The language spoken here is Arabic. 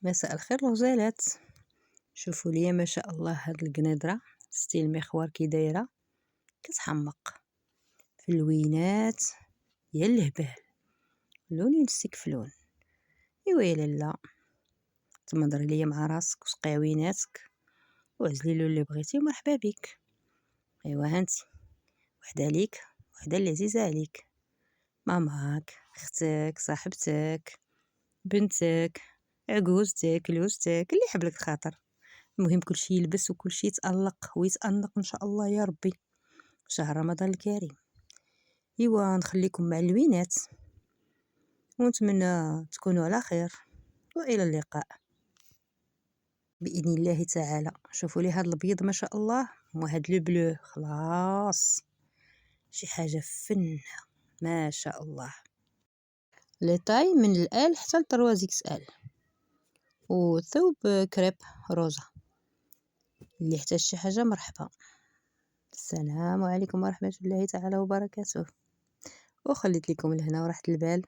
مساء الخير الغزالات. شوفوا لي ما شاء الله هاد القنادره ستيل مخوار كي دايره كتحمق في اللوينات يا الهبال لونين السكفلون. ايوا يا لاله تمضري ليا مع راسك وسقي عويناتك وعزلي له اللي بغيتي ومرحبا بك. ايوا هانتي وحده ليك وحده اللي عزيزه عليك، ماماك، اختك، صاحبتك، بنتك، عجوزتك، لوزتك، اللي يحبلك الخاطر. المهم كلشي يلبس وكلشي يتألق ويتأنق ان شاء الله يا ربي شهر رمضان الكريم. ايوا نخليكم مع اللوينات ونتمنى تكونوا على خير والى اللقاء باذن الله تعالى. شوفوا لي هاد الابيض ما شاء الله وهاد لو بلو خلاص شي حاجه فن ما شاء الله. لي طاي من الال حتى ل 3 اكس ال وثوب كريب روزا. اللي يحتاج شي حاجه مرحبا. السلام عليكم ورحمه الله تعالى وبركاته. وخليت لكم الهنا وراحة البال